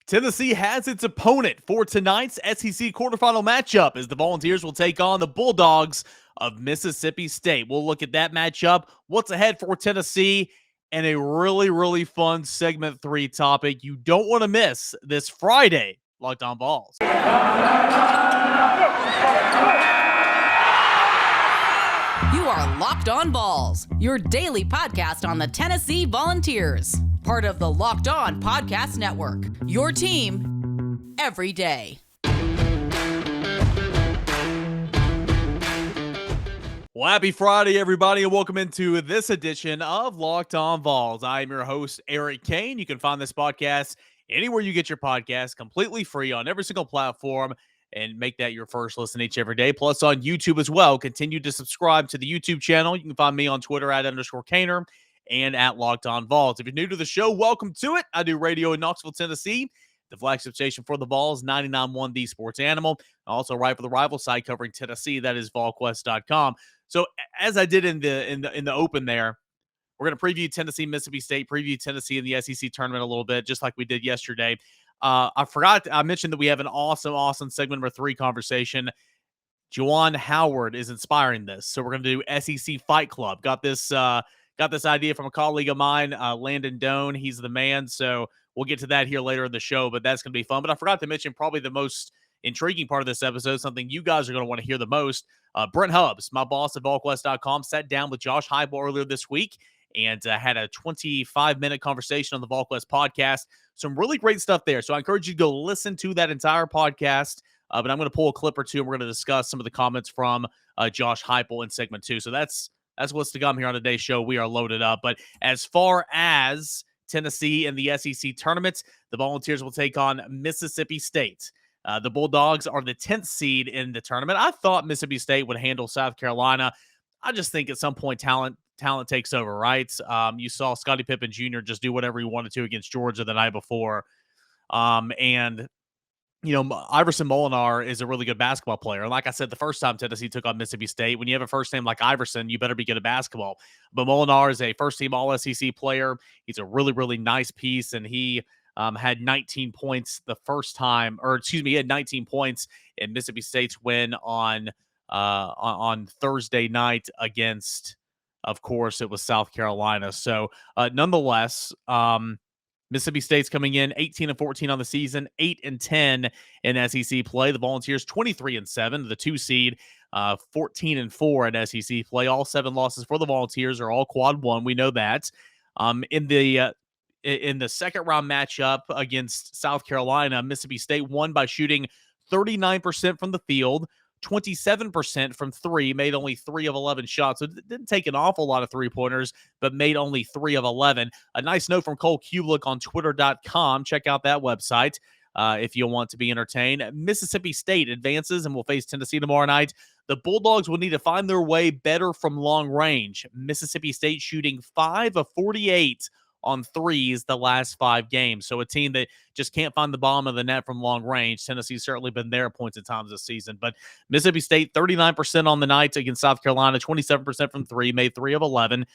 Tennessee has its opponent for tonight's SEC quarterfinal matchup as the Volunteers will take on the Bulldogs of Mississippi State. We'll look at that matchup, what's ahead for Tennessee, and a really fun segment 3 topic you don't want to miss this Friday. Locked On Vols. You are Locked On Vols, your daily podcast on the Tennessee Volunteers. Part of the Locked On Podcast Network, your team every day. Well, happy Friday, everybody, and welcome into this edition of Locked On Vols. I am your host, Eric Kane. You can find this podcast anywhere you get your podcast, completely free on every single platform, and make that your first listen each every day. Plus on YouTube as well. Continue to subscribe to the YouTube channel. You can find me on Twitter @_Kaner and @Locked On Vols. If you're new to the show, welcome to it. I do radio in Knoxville, Tennessee, the flagship station for the Vols, 99.1 The Sports Animal. I also write for the rival site covering Tennessee, that is Volquest.com. So as I did in the open there, we're going to preview Tennessee, Mississippi State, preview Tennessee in the SEC tournament a little bit, just like we did yesterday. I mentioned that we have an awesome segment number 3 conversation. Juwan Howard is inspiring this, so we're going to do SEC Fight Club. Got this idea from a colleague of mine, Landon Doan. He's the man, so we'll get to that here later in the show, but that's going to be fun. But I forgot to mention probably the most intriguing part of this episode, something you guys are going to want to hear the most. Brent Hubbs, my boss at Volquest.com, sat down with Josh Heupel earlier this week and had a 25-minute conversation on the Volquest podcast. Some really great stuff there, so I encourage you to go listen to that entire podcast. But I'm going to pull a clip or two, and we're going to discuss some of the comments from Josh Heupel in segment 2. So that's what's to come here on today's show. We are loaded up. But as far as Tennessee and the SEC tournament, the Volunteers will take on Mississippi State. The Bulldogs are the 10th seed in the tournament. I thought Mississippi State would handle South Carolina. I just think at some point talent takes over, right? You saw Scottie Pippen Jr. just do whatever he wanted to against Georgia the night before. And you know, Iverson Molinar is a really good basketball player. And like I said, the first time Tennessee took on Mississippi State, when you have a first name like Iverson, you better be good at basketball. But Molinar is a first-team All-SEC player. He's a really nice piece, and he had 19 points the first time, he had 19 points in Mississippi State's win on Thursday night against, of course, it was South Carolina. So nonetheless, Mississippi State's coming in 18-14 on the season, 8-10 in SEC play. The Volunteers 23-7, the 2 seed, 14-4 in SEC play. All 7 losses for the Volunteers are all quad 1. We know that. In the second round matchup against South Carolina, Mississippi State won by shooting 39% from the field, 27% from 3, made only 3 of 11 shots. So it didn't take an awful lot of 3-pointers, but made only 3 of 11. A nice note from Cole Kubelik on Twitter.com. Check out that website if you want to be entertained. Mississippi State advances and will face Tennessee tomorrow night. The Bulldogs will need to find their way better from long range. Mississippi State shooting 5 of 48 on threes the last 5 games. So a team that just can't find the bottom of the net from long range. Tennessee's certainly been there at points at times this season. But Mississippi State, 39% on the night against South Carolina, 27% from 3, made 3 of 11,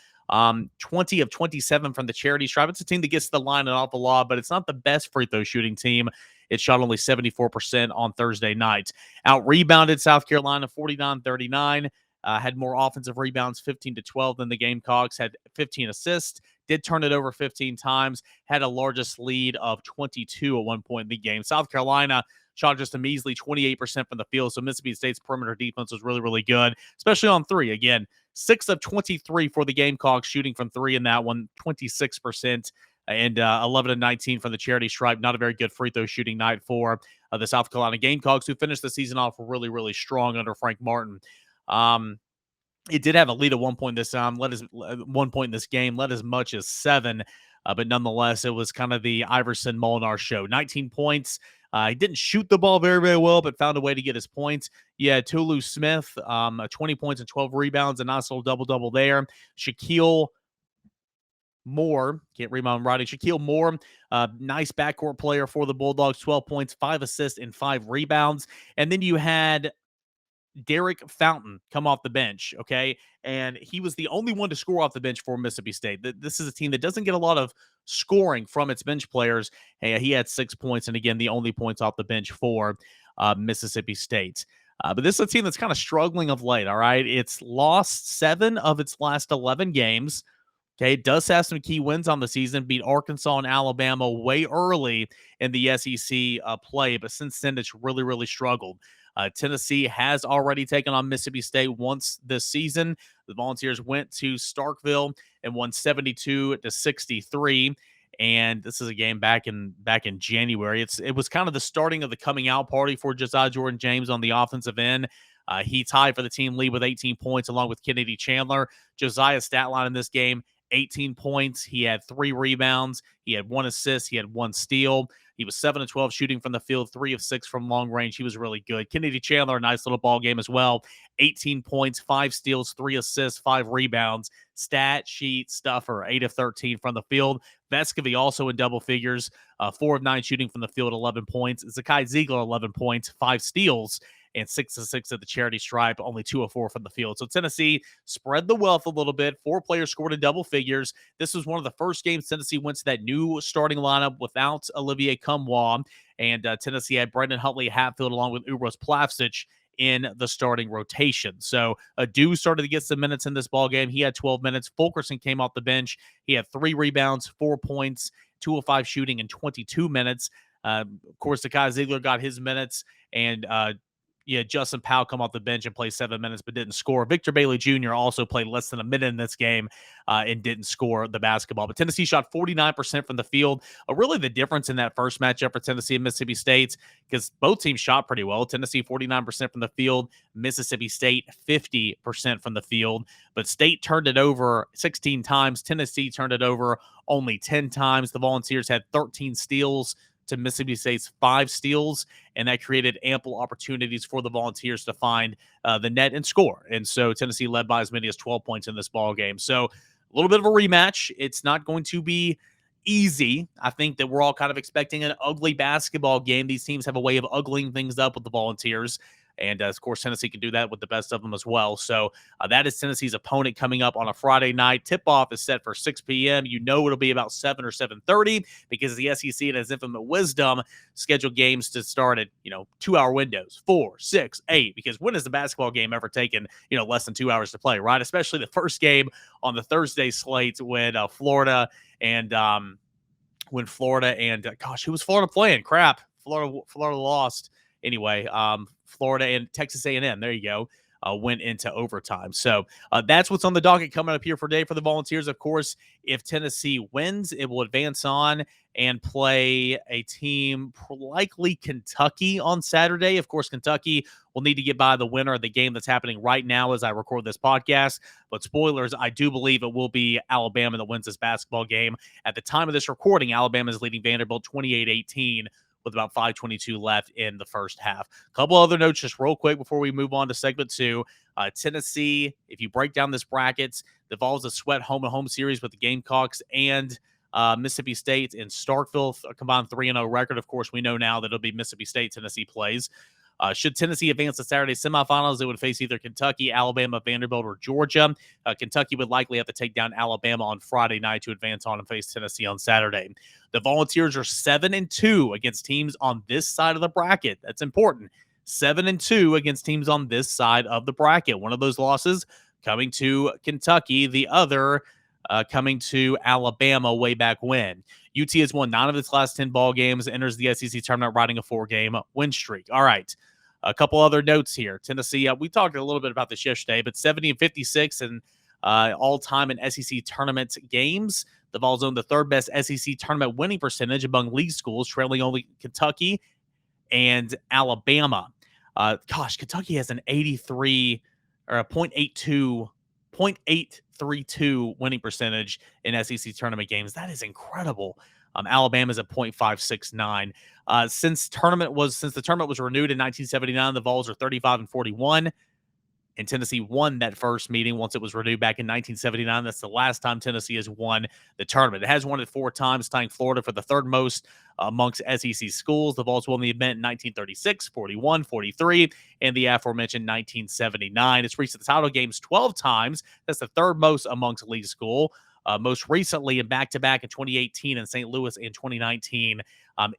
20 of 27 from the charity stripe. It's a team that gets to the line an awful lot, but it's not the best free throw shooting team. It shot only 74% on Thursday night. Out-rebounded South Carolina 49-39. Had more offensive rebounds, 15-12 than the Gamecocks, had 15 assists, did turn it over 15 times, had a largest lead of 22 at one point in the game. South Carolina shot just a measly 28% from the field, so Mississippi State's perimeter defense was really good, especially on 3. Again, 6 of 23 for the Gamecocks shooting from 3 in that one, 26%, and 11 of 19 from the charity stripe. Not a very good free throw shooting night for the South Carolina Gamecocks, who finished the season off really strong under Frank Martin. It did have a lead at one point this time, one point in this game, led as much as 7, but nonetheless, it was kind of the Iverson Molinar show. 19 points. He didn't shoot the ball very well, but found a way to get his points. Yeah, Tulu Smith, 20 points and 12 rebounds, a nice little double-double there. Shaquille Moore, can't read my own writing. Shaquille Moore, nice backcourt player for the Bulldogs, 12 points, 5 assists, and 5 rebounds. And then you had Derek Fountain come off the bench, okay? And he was the only one to score off the bench for Mississippi State. This is a team that doesn't get a lot of scoring from its bench players. Hey, he had 6 points, and again, the only points off the bench for Mississippi State. But this is a team that's kind of struggling of late, all right? It's lost 7 of its last 11 games. Okay, it does have some key wins on the season, beat Arkansas and Alabama way early in the SEC play, but since then it's really, really struggled. Tennessee has already taken on Mississippi State once this season. The Volunteers went to Starkville and won 72-63. And this is a game back in January. It was kind of the starting of the coming out party for Josiah Jordan-James on the offensive end. He tied for the team lead with 18 points along with Kennedy Chandler. Josiah's stat line in this game, 18 points. He had 3 rebounds. He had 1 assist. He had 1 steal. He was 7 of 12 shooting from the field, 3 of 6 from long range. He was really good. Kennedy Chandler, a nice little ball game as well. 18 points, 5 steals, 3 assists, 5 rebounds. Stat sheet stuffer, 8 of 13 from the field. Vescovy also in double figures, 4 of 9 shooting from the field, 11 points. Zakai Ziegler, 11 points, 5 steals, and 6 of 6 at the charity stripe, only 2 of 4 from the field. So Tennessee spread the wealth a little bit. 4 players scored in double figures. This was one of the first games Tennessee went to that new starting lineup without Olivier Cumwa, and Tennessee had Brendan Huntley Hatfield along with Uros Plavsic in the starting rotation. So Adu started to get some minutes in this ball game. He had 12 minutes. Fulkerson came off the bench. He had 3 rebounds, 4 points, 2 of 5 shooting in 22 minutes. Of course, Zakai Ziegler got his minutes, and Justin Powell come off the bench and played 7 minutes but didn't score. Victor Bailey Jr. also played less than a minute in this game and didn't score the basketball. But Tennessee shot 49% from the field. Really the difference in that first matchup for Tennessee and Mississippi State, because both teams shot pretty well. Tennessee 49% from the field, Mississippi State 50% from the field. But State turned it over 16 times. Tennessee turned it over only 10 times. The Volunteers had 13 steals to Mississippi State's 5 steals, and that created ample opportunities for the Volunteers to find the net and score. And so Tennessee led by as many as 12 points in this ball game. So a little bit of a rematch. It's not going to be easy. I think that we're all kind of expecting an ugly basketball game. These teams have a way of ugling things up with the Volunteers. And, of course, Tennessee can do that with the best of them as well. So that is Tennessee's opponent coming up on a Friday night. Tip-off is set for 6 p.m. You know it'll be about 7 or 7:30 because the SEC, in its infinite wisdom, scheduled games to start at, 2-hour windows, 4, 6, 8. Because when has the basketball game ever taken, less than 2 hours to play, right? Especially the first game on the Thursday slate when Florida and who was Florida playing? Crap. Florida lost. Anyway, Florida and Texas A&M, there you go, went into overtime. So that's what's on the docket coming up here for today for the Volunteers. Of course, if Tennessee wins, it will advance on and play a team, likely Kentucky, on Saturday. Of course, Kentucky will need to get by the winner of the game that's happening right now as I record this podcast. But spoilers, I do believe it will be Alabama that wins this basketball game. At the time of this recording, Alabama is leading Vanderbilt 28-18. With about 5:22 left in the first half. A couple other notes just real quick before we move on to segment 2. Tennessee, if you break down this bracket, the Vols have sweat home-and-home series with the Gamecocks and Mississippi State in Starkville, a combined 3-0 record. Of course, we know now that it'll be Mississippi State, Tennessee plays. Should Tennessee advance to Saturday semifinals, they would face either Kentucky, Alabama, Vanderbilt, or Georgia. Kentucky would likely have to take down Alabama on Friday night to advance on and face Tennessee on Saturday. The Volunteers are 7-2 against teams on this side of the bracket. That's important. 7-2 against teams on this side of the bracket. One of those losses coming to Kentucky, the other coming to Alabama way back when. UT has won 9 of its last 10 ball games, enters the SEC tournament riding a 4-game win streak. All right. A couple other notes here. Tennessee, we talked a little bit about this yesterday, but 70-56 in all-time in SEC tournament games. The Vols own the 3rd best SEC tournament winning percentage among league schools, trailing only Kentucky and Alabama. Kentucky has an 83 or a .832 winning percentage in SEC tournament games. That is incredible. Alabama's at .569. Since the tournament was renewed in 1979, the Vols are 35-41. And Tennessee won that first meeting once it was renewed back in 1979. That's the last time Tennessee has won the tournament. It has won it 4 times, tying Florida for the third most amongst SEC schools. The Vols won the event in 1936, 41, 43, and the aforementioned 1979. It's reached the title games 12 times. That's the third most amongst league school. Most recently in back-to-back in 2018 in St. Louis and 2019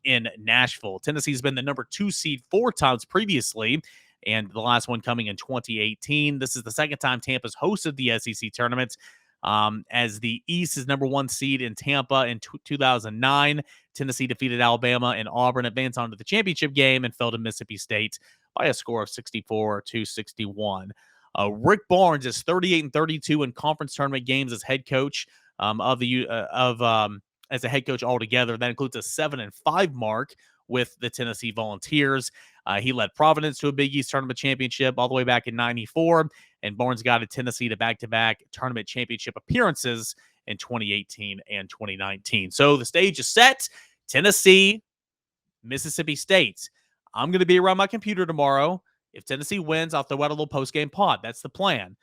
in Nashville. Tennessee's been the number 2 seed 4 times previously, and the last one coming in 2018. This is the second time Tampa's hosted the SEC tournament, as the East is number 1 seed in Tampa in 2009. Tennessee defeated Alabama and Auburn, advanced on to the championship game, and fell to Mississippi State by a score of 64-61. Rick Barnes is 38-32 in conference tournament games as head coach as a head coach altogether. That includes a 7-5 mark with the Tennessee Volunteers. He led Providence to a Big East tournament championship all the way back in '94, and Barnes guided Tennessee to back-to-back tournament championship appearances in 2018 and 2019. So the stage is set. Tennessee, Mississippi State. I'm going to be around my computer tomorrow. If Tennessee wins, I'll throw out a little post-game pod. That's the plan.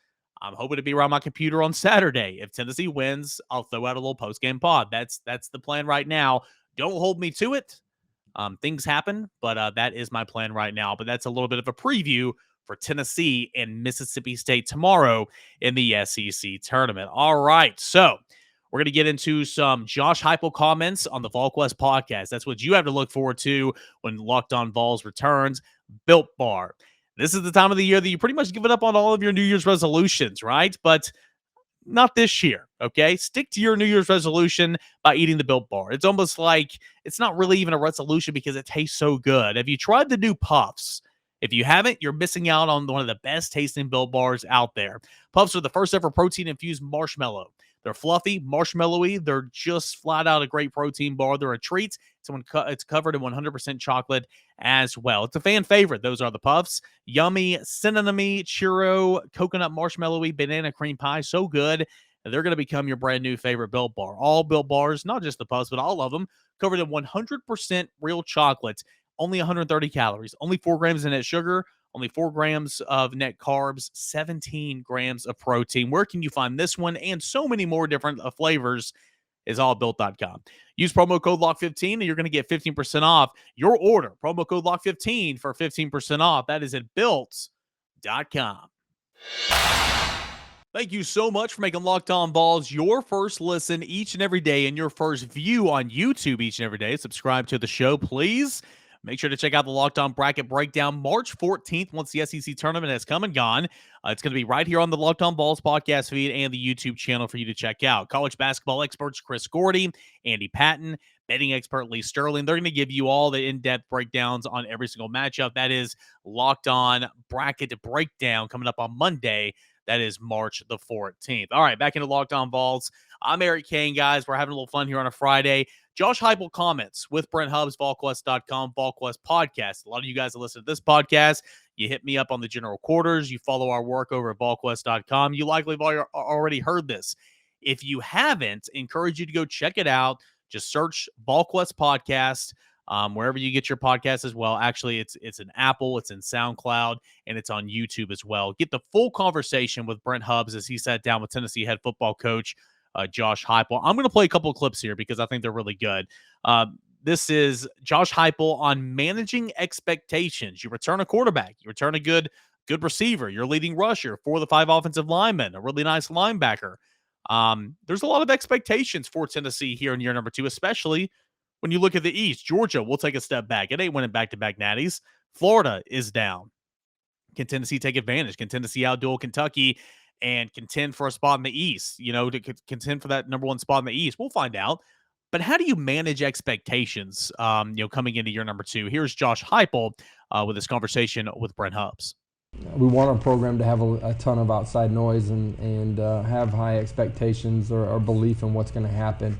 I'm hoping to be around my computer on Saturday. If Tennessee wins, I'll throw out a little post-game pod. That's the plan right now. Don't hold me to it. Things happen, but that is my plan right now. But that's a little bit of a preview for Tennessee and Mississippi State tomorrow in the SEC tournament. All right, so we're going to get into some Josh Heupel comments on the Volquest podcast. That's what you have to look forward to when Locked On Vols returns. Built Bar. This is the time of the year that you pretty much give it up on all of your New Year's resolutions, right? But not this year, okay? Stick to your New Year's resolution by eating the Built Bar. It's almost like it's not really even a resolution because it tastes so good. Have you tried the new Puffs? If you haven't, you're missing out on one of the best tasting Built Bars out there. Puffs are the first ever protein-infused marshmallow. They're fluffy, marshmallowy. They're just flat out a great protein bar. They're a treat. It's covered in 100% chocolate as well. It's a fan favorite. Those are the Puffs. Yummy, cinnamony, churro, coconut marshmallowy, banana cream pie. So good. And they're going to become your brand new favorite Built Bar. All Built Bars, not just the Puffs, but all of them, covered in 100% real chocolate. Only 130 calories. Only 4 grams of net sugar. Only 4 grams of net carbs, 17 grams of protein. Where can you find this one and so many more different flavors is allbuilt.com. Use promo code LOCK15 and you're going to get 15% off your order. Promo code LOCK15 for 15% off. That is at built.com. Thank you so much for making Locked On Vols your first listen each and every day and your first view on YouTube each and every day. Subscribe to the show, please. Make sure to check out the Locked On Bracket Breakdown March 14th once the SEC tournament has come and gone. It's going to be right here on the Locked On Vols podcast feed and the YouTube channel for you to check out. College basketball experts Chris Gordy, Andy Patton, betting expert Lee Sterling. They're going to give you all the in-depth breakdowns on every single matchup. That is Locked On Bracket Breakdown coming up on Monday. That is March the 14th. All right, back into Locked On Vols. I'm Eric Kane, guys. We're having a little fun here on a Friday. Josh Heupel comments with Brent Hubbs, Volquest.com, Volquest Podcast. A lot of you guys that listen to this podcast, you hit me up on the general quarters. You follow our work over at Volquest.com. You likely have already heard this. If you haven't, encourage you to go check it out. Just search Volquest Podcast wherever you get your podcast as well. Actually, it's in Apple, it's in SoundCloud, and it's on YouTube as well. Get the full conversation with Brent Hubbs as he sat down with Tennessee head football coach Josh Heupel. I'm going to play a couple of clips here because I think they're really good. This is Josh Heupel on managing expectations. You return a quarterback, you return a good receiver, your leading rusher, 4 of the 5 offensive linemen, a really nice linebacker. There's a lot of expectations for Tennessee here in year number 2, especially when you look at the East. Georgia will take a step back. It ain't winning back-to-back natties. Florida is down. Can Tennessee take advantage? Can Tennessee outduel Kentucky and contend for a spot in the East, to contend for that number 1 spot in the East? We'll find out. But how do you manage expectations, coming into year number 2? Here's Josh Heupel with this conversation with Brent Hubbs. We want our program to have a ton of outside noise and have high expectations or belief in what's going to happen.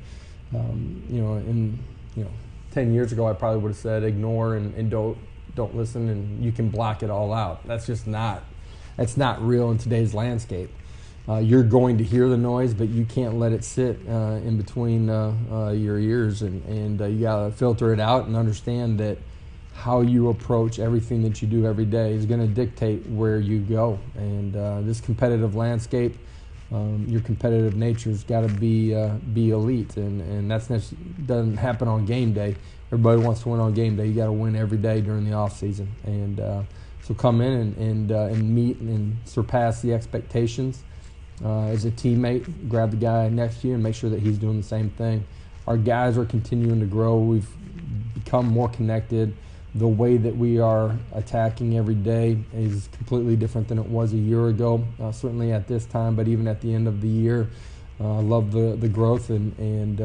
10 years ago, I probably would have said ignore and don't listen, and you can block it all out. That's not real in today's landscape. You're going to hear the noise, but you can't let it sit in between your ears, and you got to filter it out and understand that how you approach everything that you do every day is going to dictate where you go. And this competitive landscape, your competitive nature's got to be elite, and that doesn't happen on game day. Everybody wants to win on game day. You got to win every day during the off season, and so come in and meet and surpass the expectations as a teammate. Grab the guy next to you and make sure that he's doing the same thing. Our guys are continuing to grow. We've become more connected. The way that we are attacking every day is completely different than it was a year ago, certainly at this time, but even at the end of the year. I love the growth and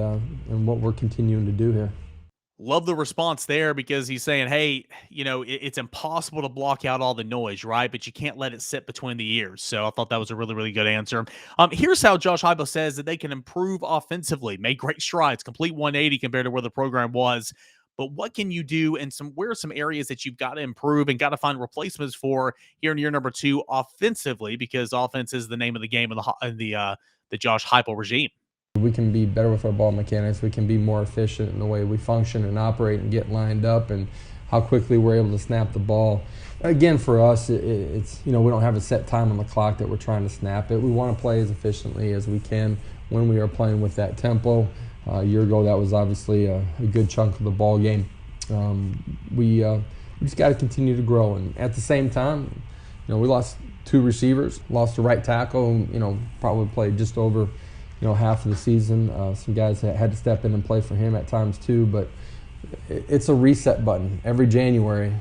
what we're continuing to do here. Love the response there, because he's saying, hey, it's impossible to block out all the noise, right? But you can't let it sit between the ears. So I thought that was a really, really good answer. Here's how Josh Heupel says that they can improve offensively, make great strides, complete 180 compared to where the program was. But what can you do, and where are some areas that you've got to improve and got to find replacements for here in year number 2 offensively, because offense is the name of the game of the Josh Heupel regime. We can be better with our ball mechanics. We can be more efficient in the way we function and operate and get lined up, and how quickly we're able to snap the ball. Again, for us, it's we don't have a set time on the clock that we're trying to snap it. We want to play as efficiently as we can when we are playing with that tempo. A year ago, that was obviously a good chunk of the ball game. We just got to continue to grow, and at the same time, we lost 2 receivers, lost a right tackle. Probably played just over half of the season. Some guys had to step in and play for him at times too, but it's a reset button every January.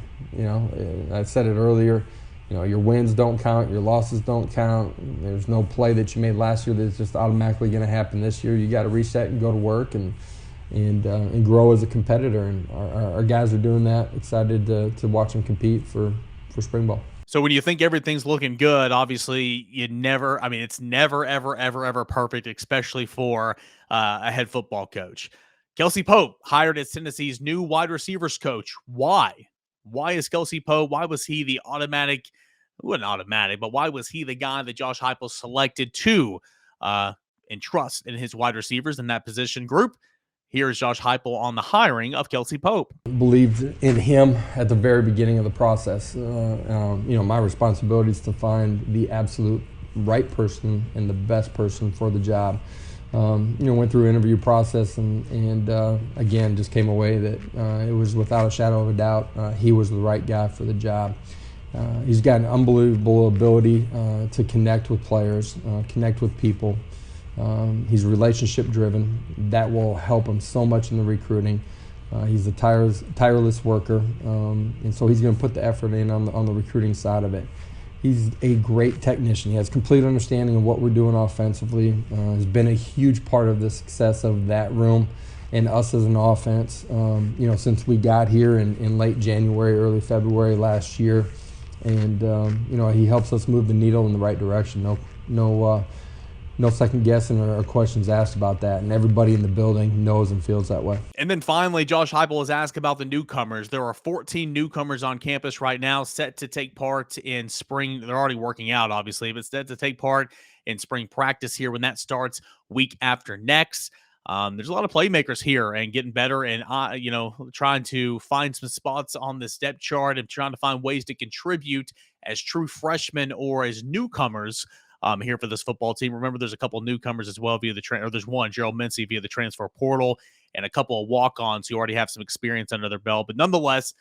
I said it earlier, your wins don't count, your losses don't count. There's no play that you made last year that's just automatically going to happen this year. You got to reset and go to work and grow as a competitor, and our guys are doing that. Excited to watch them compete for spring ball. So when you think everything's looking good, obviously it's never, ever, ever, ever perfect, especially for a head football coach. Kelsey Pope hired as Tennessee's new wide receivers coach. Why? Why is Kelsey Pope? Why was he the automatic? Wasn't automatic, but why was he the guy that Josh Heupel selected to entrust in his wide receivers in that position group? Here is Josh Heupel on the hiring of Kelsey Pope. Believed in him at the very beginning of the process. My responsibility is to find the absolute right person and the best person for the job. Went through an interview process and again, just came away that it was without a shadow of a doubt, he was the right guy for the job. He's got an unbelievable ability to connect with players, connect with people. He's relationship driven. That will help him so much in the recruiting. He's a tireless worker, and so he's going to put the effort in on the recruiting side of it. He's a great technician. He has complete understanding of what we're doing offensively. Has been a huge part of the success of that room and us as an offense. Since we got here in late January, early February last year, and he helps us move the needle in the right direction. No second guessing or questions asked about that, and everybody in the building knows and feels that way. And then finally, Josh Heupel was asked about the newcomers. There are 14 newcomers on campus right now set to take part in spring. They're already working out, obviously, but set to take part in spring practice here when that starts week after next. There's a lot of playmakers here and getting better and, trying to find some spots on this depth chart and trying to find ways to contribute as true freshmen or as newcomers here for this football team. Remember, there's a couple of newcomers as well there's one, Gerald Mincy, via the transfer portal, and a couple of walk-ons who already have some experience under their belt. But nonetheless,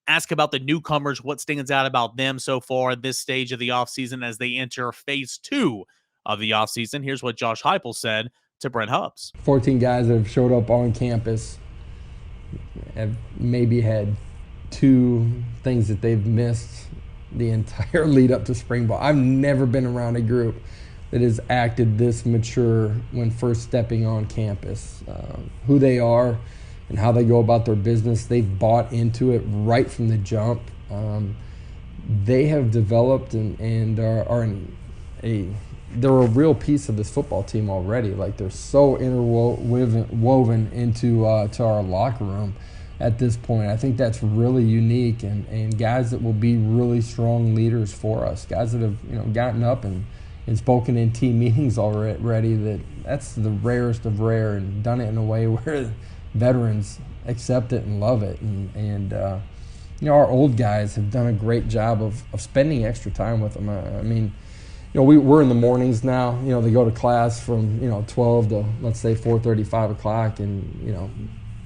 ask about the newcomers, what stands out about them so far at this stage of the offseason as they enter phase 2 of the offseason. Here's what Josh Heupel said to Brent Hubbs. 14 guys that have showed up on campus have maybe had 2 things that they've missed the entire lead up to spring ball. I've never been around a group that has acted this mature when first stepping on campus. Who they are and how they go about their business, they've bought into it right from the jump. They have developed and they're a real piece of this football team already. Like, they're so interwoven into to our locker room at this point. I think that's really unique, and guys that will be really strong leaders for us, guys that have gotten up and spoken in team meetings already. That's the rarest of rare, and done it in a way where veterans accept it and love it, and our old guys have done a great job of spending extra time with them. I mean, we're in the mornings now. They go to class from 12 to, let's say, 4:30, 5 o'clock, and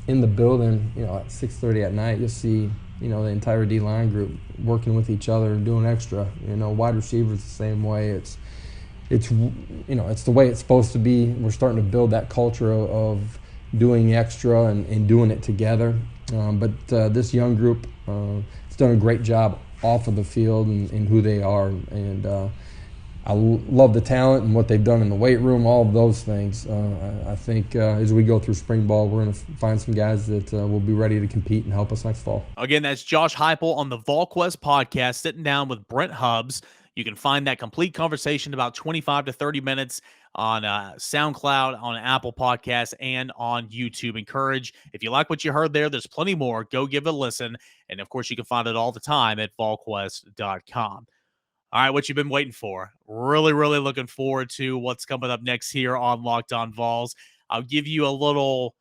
in the building, at 6:30 at night, you'll see the entire D-line group working with each other and doing extra. Wide receivers the same way. It's the way it's supposed to be. We're starting to build that culture of doing extra and doing it together. But this young group has done a great job off of the field and who they are. And I love the talent and what they've done in the weight room, all of those things. I think as we go through spring ball, we're going to find some guys that will be ready to compete and help us next fall. Again, that's Josh Heupel on the Volquest Podcast, sitting down with Brent Hubbs. You can find that complete conversation, about 25 to 30 minutes, on SoundCloud, on Apple Podcasts, and on YouTube. Encourage, if you like what you heard there, there's plenty more. Go give it a listen. And, of course, you can find it all the time at Volquest.com. All right, what you've been waiting for. Really, really looking forward to what's coming up next here on Locked On Vols. I'll give you a little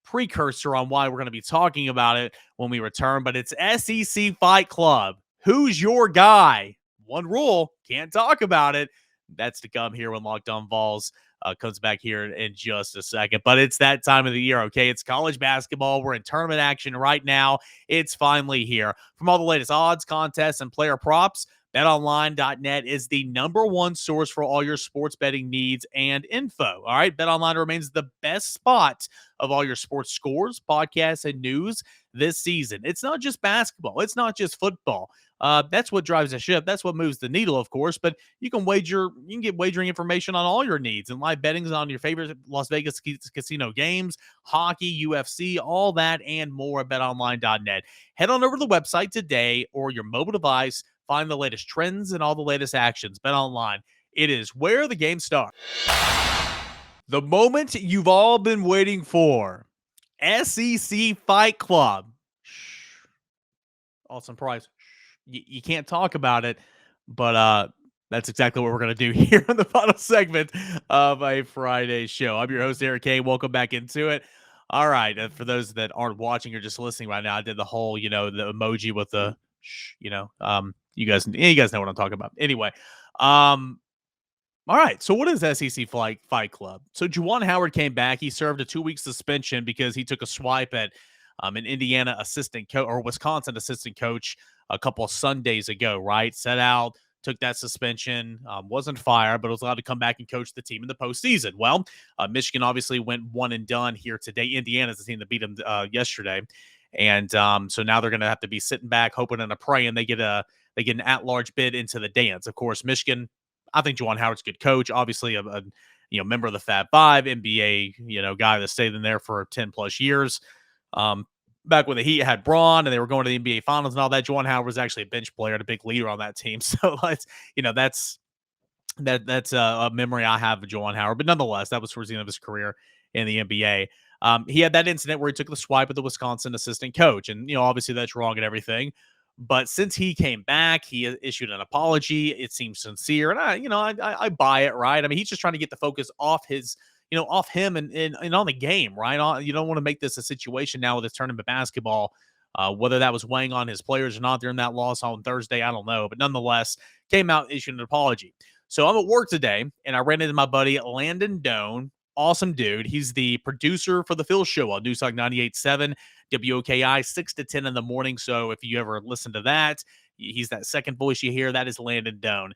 precursor on why we're going to be talking about it when we return, but it's SEC Fight Club. Who's your guy? One rule, can't talk about it. That's to come here when Locked On Vols comes back here in just a second. But it's that time of the year, okay? It's college basketball. We're in tournament action right now. It's finally here. From all the latest odds, contests, and player props, BetOnline.net is the number one source for all your sports betting needs and info. All right, BetOnline remains the best spot of all your sports scores, podcasts, and news this season. It's not just basketball. It's not just football. That's what drives the ship. That's what moves the needle, of course. But you can get wagering information on all your needs and live bettings on your favorite Las Vegas casino games, hockey, UFC, all that and more at BetOnline.net. Head on over to the website today or your mobile device. Find the latest trends and all the latest actions. BetOnline. It is where the game starts. The moment you've all been waiting for. SEC Fight Club. Shh. Awesome price. You can't talk about it, but that's exactly what we're going to do here in the final segment of a Friday show. I'm your host, Eric K. Welcome back into it. All right. For those that aren't watching or just listening right now, I did the whole, the emoji with the you guys know what I'm talking about. Anyway, all right. So what is SEC Fight Club? So Juwan Howard came back. He served a 2-week suspension because he took a swipe at an Indiana assistant coach or Wisconsin assistant coach a couple of Sundays ago, right? Set out, took that suspension, wasn't fired, but was allowed to come back and coach the team in the postseason. Well, Michigan obviously went one and done here today. Indiana's the team that beat them yesterday. And so now they're going to have to be sitting back, hoping and praying they get an at-large bid into the dance. Of course, Michigan, I think Juwan Howard's a good coach, obviously a member of the Fab Five, NBA, guy that stayed in there for 10 plus years. Back when the Heat had Braun and they were going to the NBA Finals and all that, Juwan Howard was actually a bench player and a big leader on that team. So that's a memory I have of Juwan Howard. But nonetheless, that was towards the end of his career in the NBA. He had that incident where he took the swipe at the Wisconsin assistant coach, and obviously that's wrong and everything. But since he came back, he issued an apology. It seems sincere, and I buy it, right? I mean, he's just trying to get the focus off his, off him and on the game, right? You don't want to make this a situation now with this tournament basketball. Whether that was weighing on his players or not during that loss on Thursday, I don't know. But nonetheless, came out, issued an apology. So I'm at work today, and I ran into my buddy Landon Doan. Awesome dude. He's the producer for the Phil Show on Newstalk 98.7, WOKI, 6 to 10 in the morning. So if you ever listen to that, he's that second voice you hear. That is Landon Doan.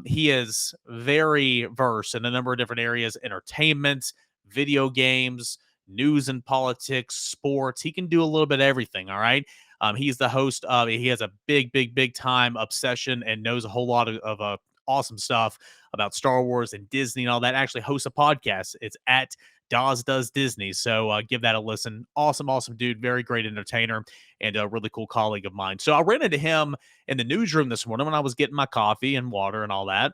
He is very versed in a number of different areas: entertainment, video games, news and politics, sports. He can do a little bit of everything. All right. He's the host of. He has a big time obsession and knows a whole lot of awesome stuff about Star Wars and Disney and all that. Actually hosts a podcast. It's at Dawes Does Disney. So give that a listen. Awesome dude. Very great entertainer and a really cool colleague of mine. So I ran into him in the newsroom this morning when I was getting my coffee and water and all that.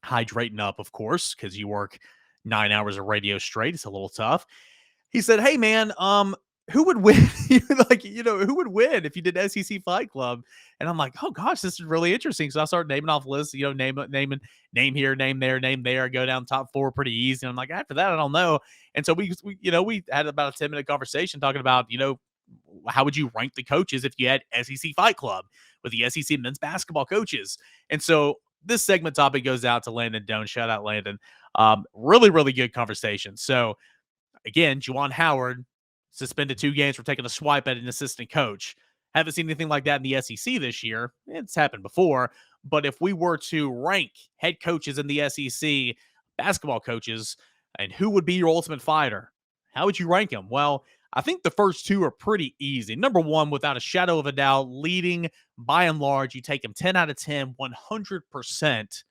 Hydrating up, of course, because you work 9 hours of radio straight. It's a little tough. He said, "Hey man, who would win?" Who would win if you did SEC Fight Club? And I'm like, oh gosh, this is really interesting. So I started naming off lists, name here, name there, go down top 4 pretty easy. And I'm like, after that, I don't know. And so we had about a 10-minute conversation talking about, how would you rank the coaches if you had SEC Fight Club with the SEC men's basketball coaches? And so this segment topic goes out to Landon Doan. Shout out Landon. Really, really good conversation. So again, Juwan Howard suspended 2 games for taking a swipe at an assistant coach. Haven't seen anything like that in the SEC this year. It's happened before. But if we were to rank head coaches in the SEC, basketball coaches, and who would be your ultimate fighter, how would you rank them? Well, I think the first 2 are pretty easy. Number 1, without a shadow of a doubt, leading by and large, you take him 10 out of 10, 100%,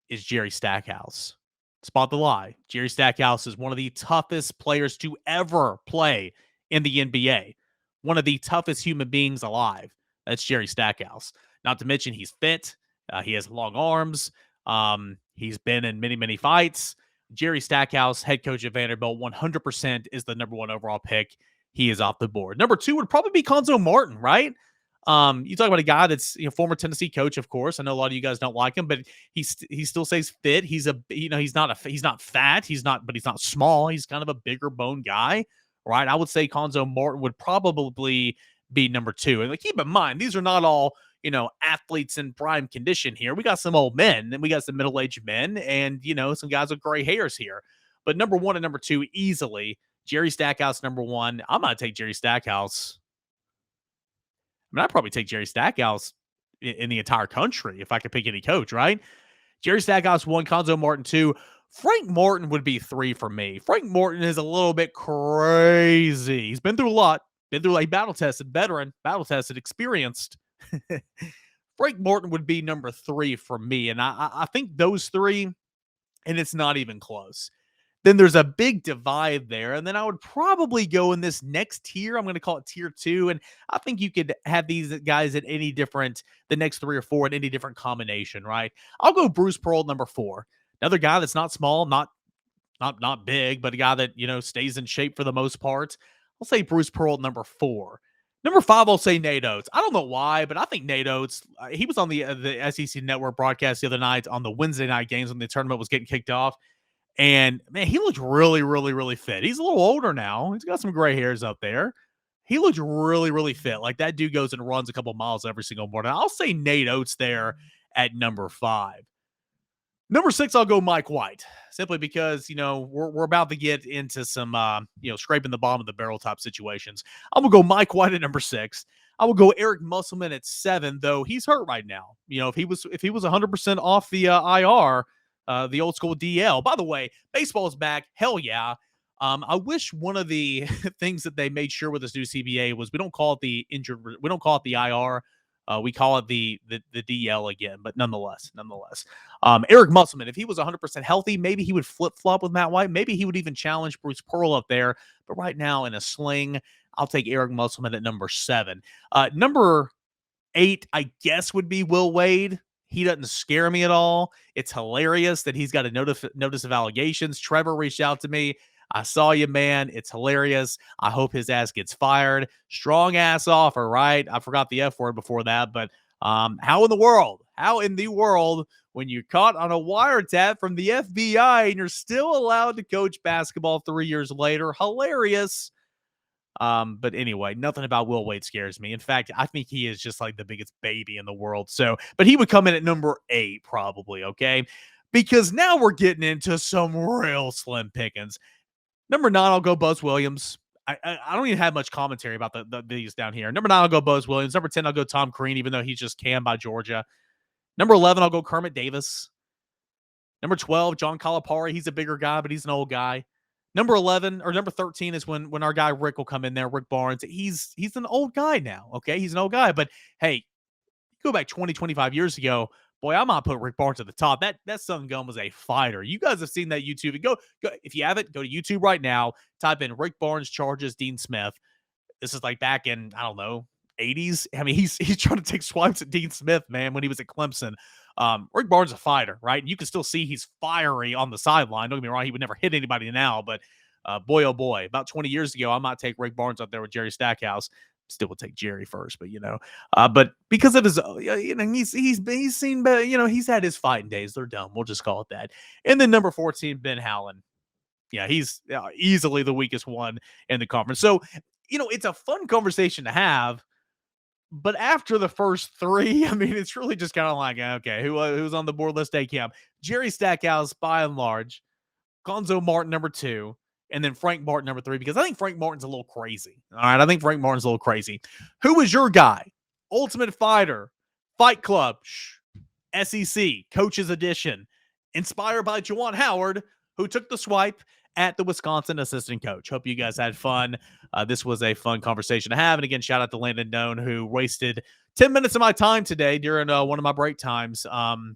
is Jerry Stackhouse. Spot the lie. Jerry Stackhouse is one of the toughest players to ever play in the NBA. One of the toughest human beings alive. That's Jerry Stackhouse. Not to mention he's fit. He has long arms. He's been in many, many fights. Jerry Stackhouse, head coach at Vanderbilt, 100% is the number 1 overall pick. He is off the board. Number 2 would probably be Konzo Martin, right? You talk about a guy that's former Tennessee coach, of course. I know a lot of you guys don't like him, but he still stays fit. He's not fat. But he's not small. He's kind of a bigger bone guy, right? I would say Konzo Martin would probably be number 2. And keep in mind, these are not all athletes in prime condition here. We got some old men, and we got some middle-aged men, and some guys with gray hairs here. But number 1 and number 2 easily. Jerry Stackhouse number 1. I'm gonna take Jerry Stackhouse. I'd probably take Jerry Stackhouse in the entire country if I could pick any coach, right? Jerry Stackhouse 1, Konzo Martin 2. Frank Martin would be 3 for me. Frank Martin is a little bit crazy. He's been through a lot. Been through a battle-tested veteran, battle-tested, experienced. Frank Martin would be number 3 for me. And I think those 3, and it's not even close. Then there's a big divide there. And then I would probably go in this next tier. I'm going to call it tier 2. And I think you could have these guys at any different, the next 3 or 4 in any different combination, right? I'll go Bruce Pearl number 4. Another guy that's not small, not big, but a guy that, stays in shape for the most part. I'll say Bruce Pearl number 4. Number 5, I'll say Nate Oates. I don't know why, but I think Nate Oates, he was on the SEC Network broadcast the other night on the Wednesday night games when the tournament was getting kicked off. And, man, he looked really, really, really fit. He's a little older now. He's got some gray hairs up there. He looked really, really fit. Like, that dude goes and runs a couple miles every single morning. I'll say Nate Oates there at number 5. Number 6, I'll go Mike White, simply because, we're about to get into some, scraping the bottom of the barrel type situations. I'm going to go Mike White at number 6. I will go Eric Musselman at 7, though he's hurt right now. If he was 100% off the IR, the old school DL. By the way, baseball is back. Hell yeah. I wish one of the things that they made sure with this new CBA was we don't call it the IR. We call it the DL again, but nonetheless. Eric Musselman, if he was 100% healthy, maybe he would flip-flop with Matt White. Maybe he would even challenge Bruce Pearl up there. But right now, in a sling, I'll take Eric Musselman at number 7. Number 8, I guess, would be Will Wade. He doesn't scare me at all. It's hilarious that he's got a notice of allegations. Trevor reached out to me. I saw you, man. It's hilarious. I hope his ass gets fired. Strong ass offer, right? I forgot the F word before that, but how in the world, when you're caught on a wiretap from the FBI and you're still allowed to coach basketball 3 years later? Hilarious. But anyway, nothing about Will Wade scares me. In fact, I think he is just like the biggest baby in the world. But he would come in at number 8 probably, okay? Because now we're getting into some real slim pickings. Number 9, I'll go Buzz Williams. I don't even have much commentary about these down here. Number 9, I'll go Buzz Williams. Number 10, I'll go Tom Crean, even though he's just canned by Georgia. Number 11, I'll go Kermit Davis. Number 12, John Calipari. He's a bigger guy, but he's an old guy. Number 11 or number 13 is when our guy Rick will come in there, Rick Barnes. He's an old guy now, okay? He's an old guy, but hey, go back 20, 25 years ago, boy, I might put Rick Barnes at the top. That son gun was a fighter. You guys have seen that YouTube. Go if you haven't, go to YouTube right now. Type in Rick Barnes charges Dean Smith. This is like back in, I don't know, 80s. I mean, he's trying to take swipes at Dean Smith, man, when he was at Clemson. Rick Barnes is a fighter, right? And you can still see he's fiery on the sideline. Don't get me wrong, he would never hit anybody now, but boy, oh boy, about 20 years ago, I might take Rick Barnes up there with Jerry Stackhouse. Still would take Jerry first, but but because of his, he's seen, he's had his fighting days. They're done. We'll just call it that. And then number 14, Ben Howland. Yeah, he's easily the weakest one in the conference. So it's a fun conversation to have. But after the first three, I mean, it's really just kind of like, okay, who's on the board? Let's take him. Jerry Stackhouse, by and large, Gonzo Martin, number 2, and then Frank Martin, number 3, because I think Frank Martin's a little crazy. All right, I think Frank Martin's a little crazy. Who was your guy? Ultimate Fighter, Fight Club, SEC, Coach's Edition, inspired by Juwan Howard, who took the swipe at the Wisconsin assistant coach. Hope you guys had fun. This was a fun conversation to have. And again, shout out to Landon Doan, who wasted 10 minutes of my time today during one of my break times to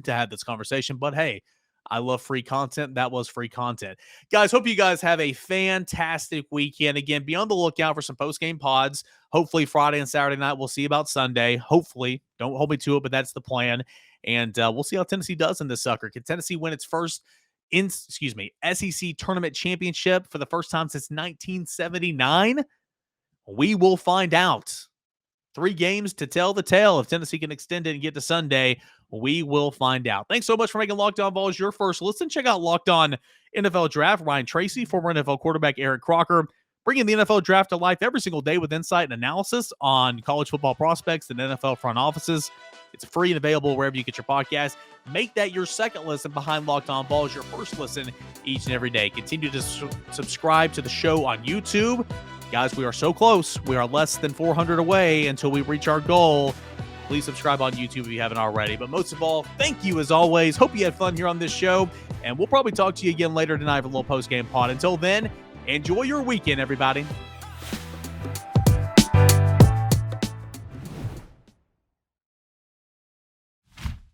have this conversation. But hey, I love free content. That was free content. Guys, hope you guys have a fantastic weekend. Again, be on the lookout for some post-game pods. Hopefully Friday and Saturday night. We'll see about Sunday. Hopefully. Don't hold me to it, but that's the plan. And we'll see how Tennessee does in this sucker. Can Tennessee win its first SEC tournament championship for the first time since 1979? We will find out. 3 games to tell the tale. If Tennessee can extend it and get to Sunday, we will find out. Thanks so much for making Locked On Vols your first listen. Check out Locked On NFL Draft. Ryan Tracy, former NFL quarterback Eric Crocker, bringing the NFL Draft to life every single day with insight and analysis on college football prospects and NFL front offices. It's free and available wherever you get your podcast. Make that your second listen behind Locked On Vols, your first listen each and every day. Continue to subscribe to the show on YouTube. Guys, we are so close. We are less than 400 away until we reach our goal. Please subscribe on YouTube if you haven't already. But most of all, thank you as always. Hope you had fun here on this show. And we'll probably talk to you again later tonight for a little post-game pod. Until then, enjoy your weekend, everybody.